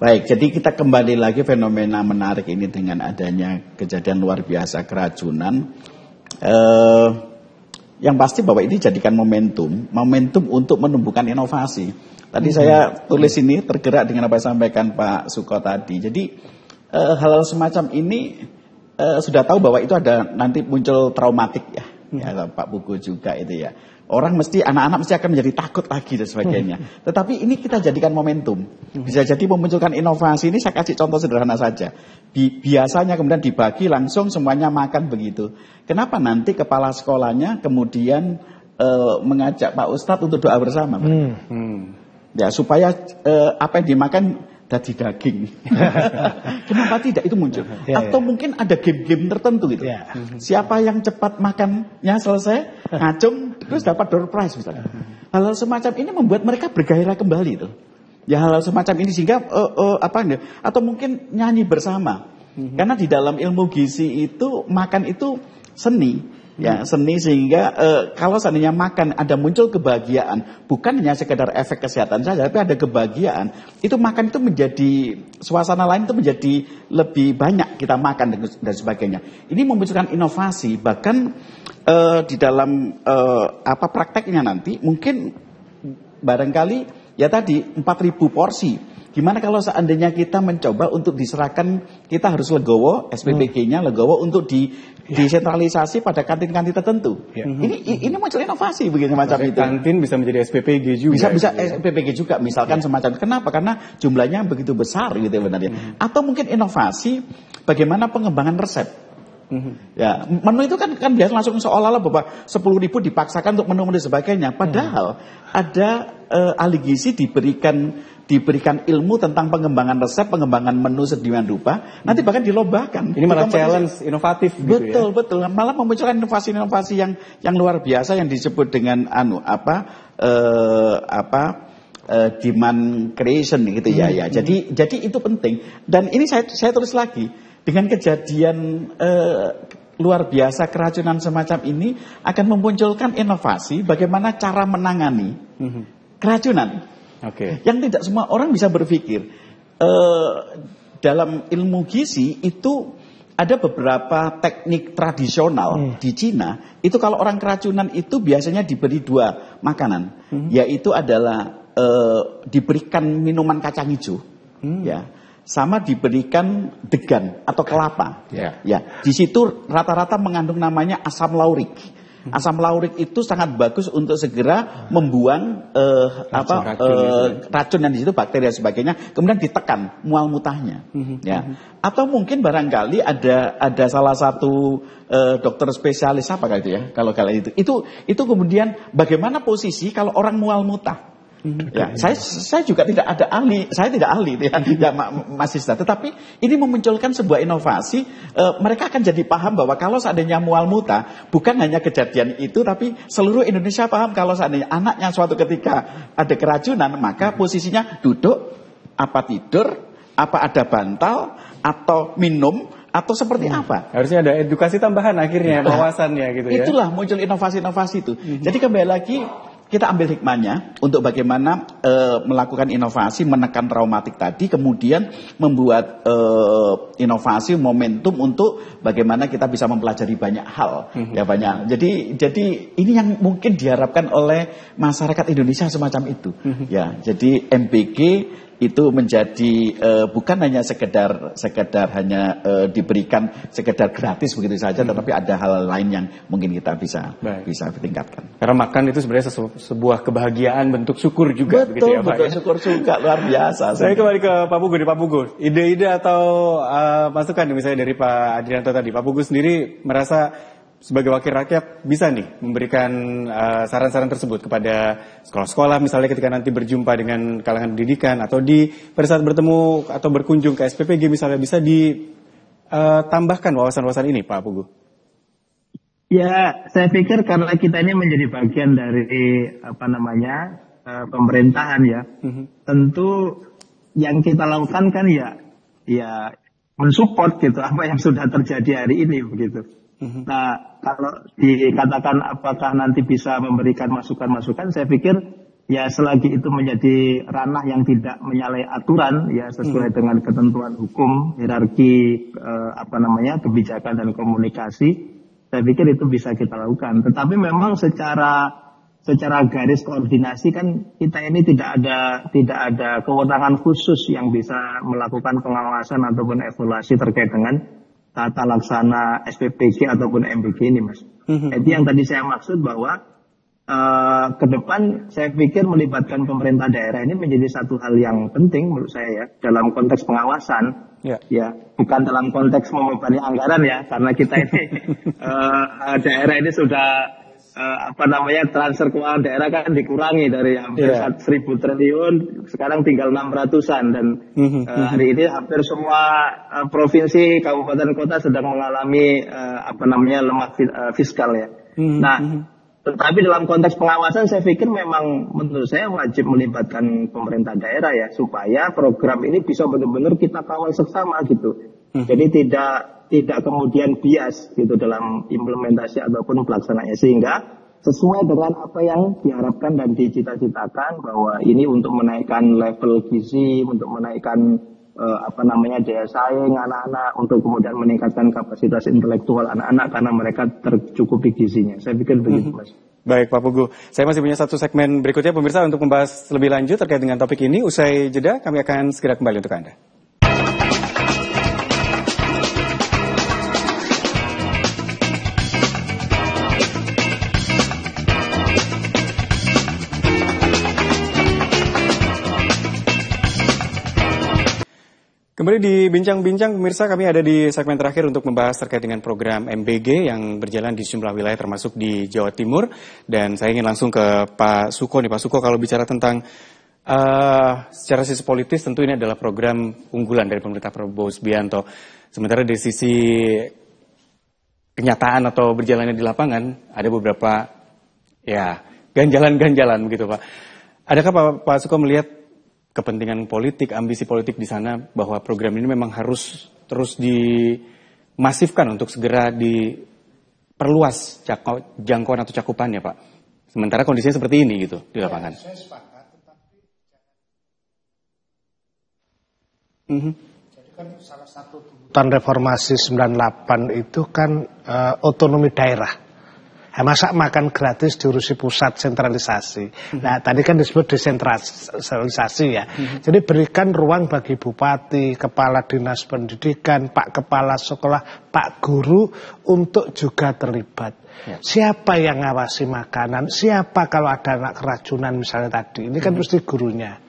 Baik, jadi kita kembali lagi fenomena menarik ini dengan adanya kejadian luar biasa keracunan. Yang pasti bahwa ini jadikan momentum untuk menumbuhkan inovasi. Tadi saya tulis ini tergerak dengan apa yang disampaikan Pak Suko tadi. Jadi hal-hal semacam ini sudah tahu bahwa itu ada nanti muncul traumatik ya, Pak Pugu juga itu ya. Orang anak-anak mesti akan menjadi takut lagi dan sebagainya. Tetapi ini kita jadikan momentum. Bisa jadi memunculkan inovasi. Ini saya kasih contoh sederhana saja. Biasanya kemudian dibagi langsung semuanya makan begitu. Kenapa nanti kepala sekolahnya kemudian mengajak Pak Ustadz untuk doa bersama? Ya supaya apa yang dimakan daging daging. Kenapa tidak itu muncul? Atau mungkin ada game-game tertentu gitu. Siapa yang cepat makannya selesai, ngacung terus dapat door prize misalnya. Hal-hal semacam ini membuat mereka bergairah kembali itu. Ya hal-hal semacam ini sehingga atau mungkin nyanyi bersama. Karena di dalam ilmu gizi itu makan itu seni. Ya, seni sehingga kalau seandainya makan ada muncul kebahagiaan, bukan hanya sekedar efek kesehatan saja, tapi ada kebahagiaan. Itu makan itu menjadi suasana lain itu menjadi lebih banyak kita makan dan sebagainya. Ini memunculkan inovasi, bahkan di dalam prakteknya nanti mungkin barangkali ya tadi 4.000 porsi. Gimana kalau seandainya kita mencoba untuk diserahkan, kita harus legowo, SPPG-nya legowo untuk disentralisasi pada kantin-kantin tertentu. Ini muncul inovasi begini macam itu. Kantin bisa menjadi SPPG juga. Bisa SPPG juga misalkan semacam. Kenapa? Karena jumlahnya begitu besar gitu sebenarnya. Atau mungkin inovasi bagaimana pengembangan resep. Ya, menu itu kan biasa langsung seolah-olah bahwa 10.000 dipaksakan untuk menu-menu sebagainya. Padahal ada ahli gizi diberikan ilmu tentang pengembangan resep, pengembangan menu sedemikian rupa, nanti bahkan dilombakan. Ini malah challenge inovatif gitu. Betul. Malah memunculkan inovasi-inovasi yang luar biasa yang disebut dengan demand creation gitu ya. Jadi itu penting. Dan ini saya tulis lagi dengan kejadian luar biasa keracunan semacam ini akan memunculkan inovasi bagaimana cara menangani keracunan. Yang tidak semua orang bisa berpikir. Dalam ilmu gizi itu ada beberapa teknik tradisional di Cina. Itu kalau orang keracunan itu biasanya diberi 2 makanan. Yaitu adalah diberikan minuman kacang hijau. Ya. Sama diberikan degan atau kelapa. Ya. Di situ rata-rata mengandung namanya asam laurik. Asam laurik itu sangat bagus untuk segera membuang racun yang di situ, bakteri dan sebagainya, kemudian ditekan mual mutahnya. Ya. Atau mungkin barangkali ada salah satu dokter spesialis apa kali itu ya, kalau kali itu kemudian bagaimana posisi kalau orang mual mutah. Ya, saya juga tidak ada ahli, saya tidak ahli ya Mas Sista. Tetapi ini memunculkan sebuah inovasi. Mereka akan jadi paham bahwa kalau seandainya mual muntah, bukan hanya kejadian itu, tapi seluruh Indonesia paham kalau seandainya anaknya suatu ketika ada keracunan, maka posisinya duduk, apa tidur, apa ada bantal, atau minum, atau seperti apa. Harusnya ada edukasi tambahan akhirnya, wawasannya gitu ya. Itulah muncul inovasi-inovasi itu. Jadi kembali lagi, kita ambil hikmahnya untuk bagaimana melakukan inovasi, menekan traumatik tadi, kemudian membuat inovasi, momentum untuk bagaimana kita bisa mempelajari banyak hal. Ya banyak. Jadi ini yang mungkin diharapkan oleh masyarakat Indonesia semacam itu. Ya, jadi MBG itu menjadi bukan hanya sekedar hanya diberikan sekedar gratis begitu saja, tetapi ada hal lain yang mungkin kita bisa tingkatkan. Karena makan itu sebenarnya sebuah kebahagiaan, bentuk syukur juga. Betul, begitu ya, Pak, bentuk syukur juga luar biasa. Saya kembali ke Pak Pugu, Pak Pugu, ide-ide atau masukan misalnya dari Pak Adrianto tadi. Pak Pugu sendiri merasa sebagai wakil rakyat bisa nih memberikan saran-saran tersebut kepada sekolah-sekolah misalnya ketika nanti berjumpa dengan kalangan pendidikan atau pada saat bertemu atau berkunjung ke SPPG misalnya, bisa ditambahkan wawasan-wawasan ini Pak Pugu? Ya, saya pikir karena kita ini menjadi bagian dari pemerintahan ya, tentu yang kita lakukan kan ya mensupport gitu apa yang sudah terjadi hari ini begitu. Nah, kalau dikatakan apakah nanti bisa memberikan masukan-masukan, saya pikir ya selagi itu menjadi ranah yang tidak menyalahi aturan ya sesuai dengan ketentuan hukum, hierarki kebijakan dan komunikasi, saya pikir itu bisa kita lakukan. Tetapi memang secara garis koordinasi kan kita ini tidak ada kewenangan khusus yang bisa melakukan pengawasan ataupun evaluasi terkait dengan tata laksana SPPG ataupun MBG ini, Mas. Jadi yang tadi saya maksud bahwa ke depan saya pikir melibatkan pemerintah daerah ini menjadi satu hal yang penting menurut saya ya dalam konteks pengawasan. Ya, bukan dalam konteks membebani anggaran ya, karena kita ini daerah ini sudah transfer keuangan daerah kan dikurangi dari hampir 1.000 triliun sekarang tinggal 600-an dan hari ini hampir semua provinsi, kabupaten, kota sedang mengalami lemah fiskal ya. Nah, tetapi dalam konteks pengawasan saya pikir memang menurut saya wajib melibatkan pemerintah daerah ya supaya program ini bisa benar-benar kita kawal seksama gitu. Jadi tidak kemudian bias gitu dalam implementasi ataupun pelaksanaannya sehingga sesuai dengan apa yang diharapkan dan dicita-citakan bahwa ini untuk menaikkan level gizi, untuk menaikkan daya saing anak-anak, untuk kemudian meningkatkan kapasitas intelektual anak-anak karena mereka tercukupi gizinya. Saya pikir begitu, Mas. Baik, Pak Pugu. Saya masih punya satu segmen berikutnya, pemirsa, untuk membahas lebih lanjut terkait dengan topik ini. Usai jeda, kami akan segera kembali untuk Anda. Kembali di Bincang-Bincang, pemirsa, kami ada di segmen terakhir untuk membahas terkait dengan program MBG yang berjalan di sejumlah wilayah termasuk di Jawa Timur. Dan saya ingin langsung ke Pak Suko nih. Pak Suko, kalau bicara tentang secara sisi politis tentu ini adalah program unggulan dari pemerintah Prabowo Subianto. Sementara dari sisi kenyataan atau berjalannya di lapangan ada beberapa ganjalan-ganjalan begitu, Pak. Adakah Pak Suko melihat kepentingan politik, ambisi politik di sana bahwa program ini memang harus terus dimasifkan untuk segera diperluas jangkauan atau cakupannya, Pak? Sementara kondisinya seperti ini gitu di lapangan. Ya, saya sepakat, tetapi jadi kan salah satu tuntutan reformasi 98 itu kan otonomi daerah. Masa makan gratis diurusi pusat, sentralisasi. Nah, tadi kan disebut desentralisasi ya. Jadi berikan ruang bagi bupati, kepala dinas pendidikan, pak kepala sekolah, pak guru untuk juga terlibat. Ya. Siapa yang ngawasi makanan? Siapa kalau ada anak keracunan misalnya tadi? Ini kan mesti gurunya.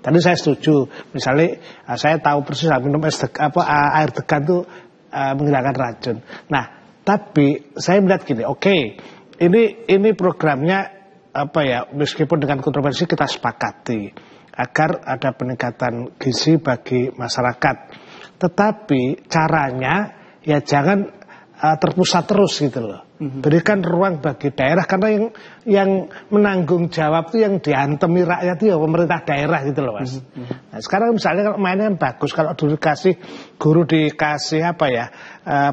Tadi saya setuju. Misalnya saya tahu persis minum air degan itu menghilangkan racun. Nah, tapi saya melihat gini, ini programnya meskipun dengan kontroversi kita sepakati agar ada peningkatan gizi bagi masyarakat. Tetapi caranya ya jangan terpusat terus gitu loh. Berikan ruang bagi daerah karena yang menanggung jawab itu yang diantemi rakyat itu ya pemerintah daerah gitu loh, Mas. Nah, sekarang misalnya kalau mainnya kan bagus, kalau dulu dikasih guru dikasih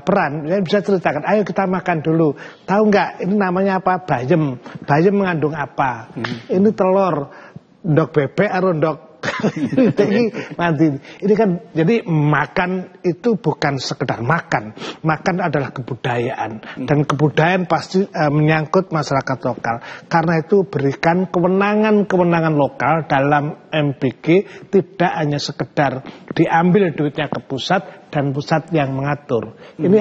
peran, ya bisa ceritakan, ayo kita makan dulu. Tahu nggak ini namanya apa? Bayem. Bayem mengandung apa? Ini telur, ndok bebek atau ndok ini kan jadi makan itu bukan sekedar makan adalah kebudayaan dan kebudayaan pasti menyangkut masyarakat lokal. Karena itu berikan kewenangan lokal dalam MBG, tidak hanya sekedar diambil duitnya ke pusat dan pusat yang mengatur. Ini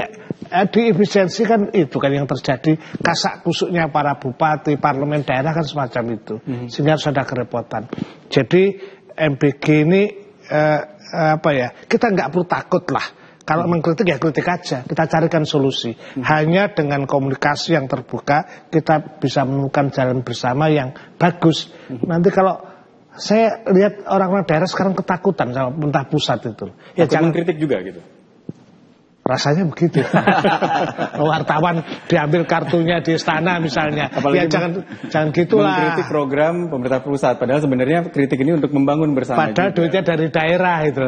diefisiensi kan itu kan yang terjadi, kasak kusuknya para bupati, parlemen daerah kan semacam itu, sehingga harus ada kerepotan. Jadi MBG ini kita nggak perlu takut lah. Kalau mengkritik ya kritik aja, kita carikan solusi. Hanya dengan komunikasi yang terbuka kita bisa menemukan jalan bersama yang bagus. Nanti kalau saya lihat orang-orang daerah sekarang ketakutan sama pemerintah pusat itu. Ya jangan kritik juga gitu. Rasanya begitu. Wartawan diambil kartunya di istana misalnya. Apalagi ya jangan gitulah. Mengkritik program pemerintah pusat. Padahal sebenarnya kritik ini untuk membangun bersama. Padahal duitnya dari daerah itu.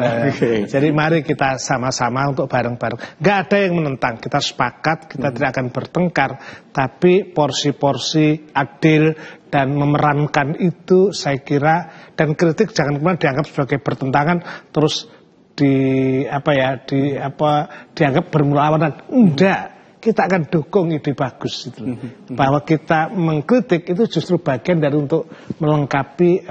Jadi mari kita sama-sama untuk bareng-bareng. Gak ada yang menentang. Kita sepakat, kita tidak akan bertengkar. Tapi porsi-porsi adil dan memerankan itu saya kira, dan kritik jangan kemudian dianggap sebagai bertentangan terus dianggap bermelawanan. Enggak, kita akan dukung ide bagus itu. Bahwa kita mengkritik itu justru bagian dari untuk melengkapi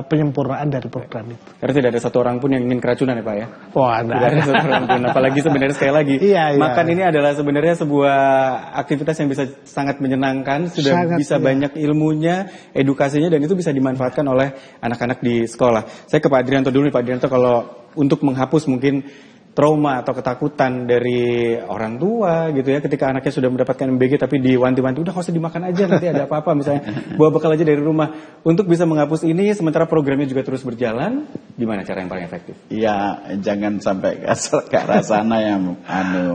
penyempurnaan dari program itu. Karena tidak ada satu orang pun yang ingin keracunan ya Pak ya? Wah, tidak ada satu orang pun. Apalagi sebenarnya sekali lagi, makan ini adalah sebenarnya sebuah aktivitas yang bisa sangat menyenangkan, sudah bisa banyak ilmunya, edukasinya, dan itu bisa dimanfaatkan oleh anak-anak di sekolah. Saya ke Pak Adrianto dulu nih, Pak Adrianto, kalau untuk menghapus mungkin trauma atau ketakutan dari orang tua gitu ya, ketika anaknya sudah mendapatkan MBG tapi diwanti-wanti, udah nggak usah dimakan aja, nanti ada apa-apa, misalnya bawa bekal aja dari rumah. Untuk bisa menghapus ini sementara programnya juga terus berjalan, gimana cara yang paling efektif? Ya, jangan sampai ke arah sana ya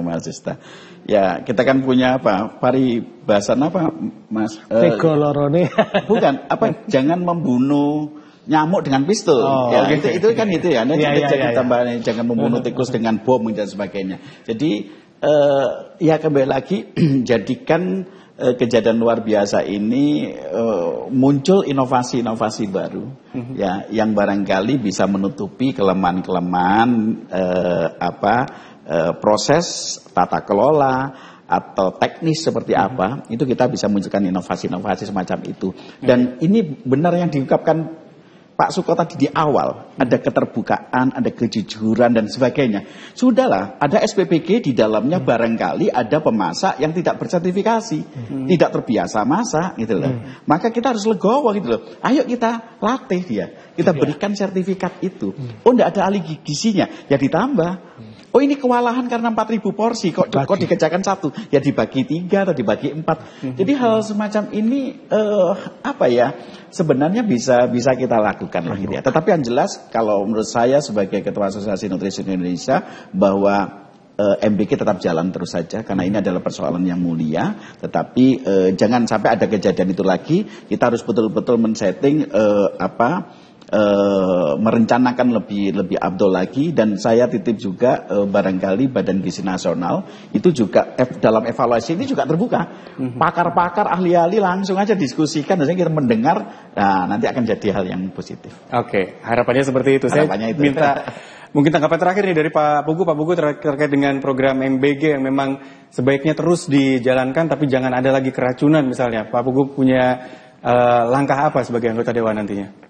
Mas Ista. Ya, kita kan punya apa? Paribasan apa, Mas? Tegolorone. Bukan, apa? Jangan membunuh nyamuk dengan pistol. Ya, okay. itu kan itu ya. Nanti tambah jangan membunuh tikus dengan bom dan sebagainya. Jadi ya kembali lagi jadikan kejadian luar biasa ini muncul inovasi-inovasi baru ya yang barangkali bisa menutupi kelemahan-kelemahan proses tata kelola atau teknis seperti apa. Itu kita bisa munculkan inovasi-inovasi semacam itu. Dan ini benar yang diungkapkan Pak Suko tadi di awal, ada keterbukaan, ada kejujuran dan sebagainya. Sudahlah, ada SPPG di dalamnya barangkali ada pemasak yang tidak bersertifikasi, tidak terbiasa masak gitu loh. Maka kita harus legowo gitu loh. Ayo kita latih dia, kita berikan sertifikat itu. Oh, enggak ada ahli gizinya, ya ditambah. Oh, ini kewalahan karena 4.000 porsi, kok dikerjakan 1, ya dibagi 3 atau dibagi 4. Jadi hal semacam ini sebenarnya bisa kita lakukan lah gitu ya. Tetapi yang jelas kalau menurut saya sebagai Ketua Asosiasi Nutrisi Indonesia bahwa MBG tetap jalan terus saja karena ini adalah persoalan yang mulia. Tetapi jangan sampai ada kejadian itu lagi. Kita harus betul-betul men-setting merencanakan lebih abdol lagi. Dan saya titip juga barangkali Badan Gizi Nasional itu juga dalam evaluasi ini juga terbuka. Pakar-pakar, ahli-ahli langsung aja diskusikan, dan kita mendengar, nah nanti akan jadi hal yang positif. Oke, harapannya seperti itu. Harapannya saya minta mungkin tanggapan terakhir nih dari Pak Pugu. Pak Pugu terkait dengan program MBG yang memang sebaiknya terus dijalankan tapi jangan ada lagi keracunan misalnya. Pak Pugu punya langkah apa sebagai anggota Dewan nantinya?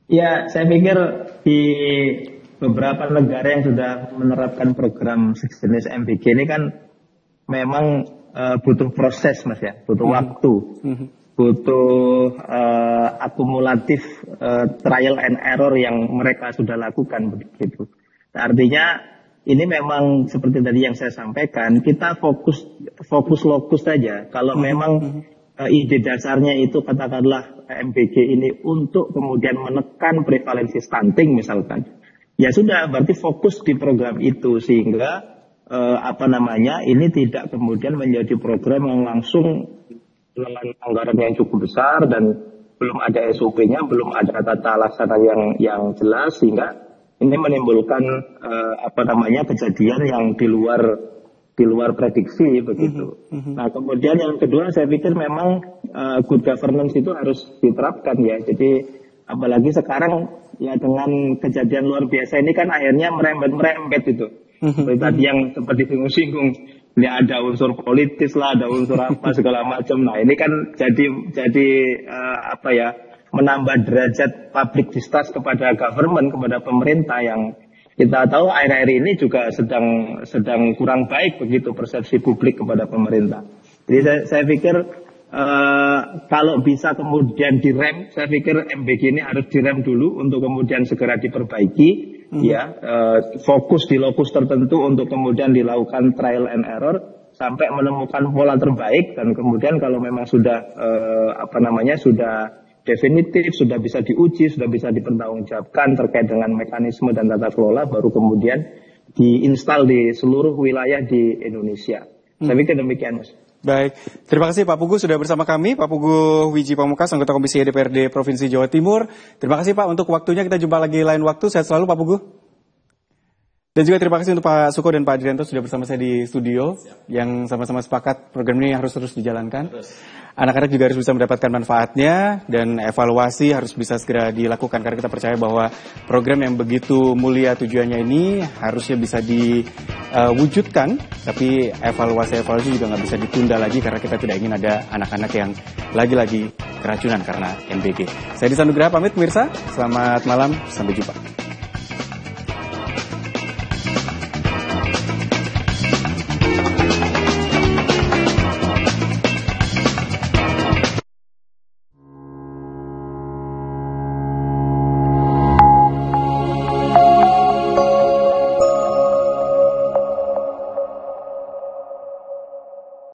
Ya, saya pikir di beberapa negara yang sudah menerapkan program sejenis MBG ini kan memang butuh proses, Mas ya, butuh waktu, butuh akumulatif trial and error yang mereka sudah lakukan begitu. Artinya ini memang seperti tadi yang saya sampaikan, kita fokus lokus saja. Kalau memang ide dasarnya itu katakanlah MBG ini untuk kemudian menekan prevalensi stunting misalkan, ya sudah berarti fokus di program itu sehingga ini tidak kemudian menjadi program yang langsung dengan anggaran yang cukup besar dan belum ada SOP-nya, belum ada tata laksana yang jelas, sehingga ini menimbulkan kejadian yang di luar prediksi begitu. Nah, kemudian yang kedua saya pikir memang good governance itu harus diterapkan ya. Jadi apalagi sekarang ya dengan kejadian luar biasa ini kan akhirnya merembet itu. Seperti tadi yang seperti singgung, ini ada unsur politis lah, ada unsur apa segala macam. Nah, ini kan jadi menambah derajat public distrust kepada government, kepada pemerintah yang kita tahu akhir-akhir ini juga sedang kurang baik begitu persepsi publik kepada pemerintah. Jadi saya pikir kalau bisa kemudian direm, saya pikir MBG ini harus direm dulu untuk kemudian segera diperbaiki. Fokus di lokus tertentu untuk kemudian dilakukan trial and error sampai menemukan pola terbaik, dan kemudian kalau memang sudah sudah definitif, sudah bisa diuji, sudah bisa dipertanggungjawabkan terkait dengan mekanisme dan tata kelola, baru kemudian diinstal di seluruh wilayah di Indonesia. Saya pikir demikian, Mas. Baik, terima kasih Pak Pugu sudah bersama kami. Pak Pugu Wiji Pamungkas, anggota Komisi DPRD Provinsi Jawa Timur. Terima kasih Pak untuk waktunya, kita jumpa lagi lain waktu. Sehat selalu Pak Pugu. Dan juga terima kasih untuk Pak Suko dan Pak Adrianto sudah bersama saya di studio, yang sama-sama sepakat program ini harus terus dijalankan. Anak-anak juga harus bisa mendapatkan manfaatnya, dan evaluasi harus bisa segera dilakukan karena kita percaya bahwa program yang begitu mulia tujuannya ini harusnya bisa wujudkan, tapi evaluasi juga nggak bisa ditunda lagi karena kita tidak ingin ada anak-anak yang lagi-lagi keracunan karena MBG. Saya Disa Nugraha pamit pemirsa, selamat malam, sampai jumpa.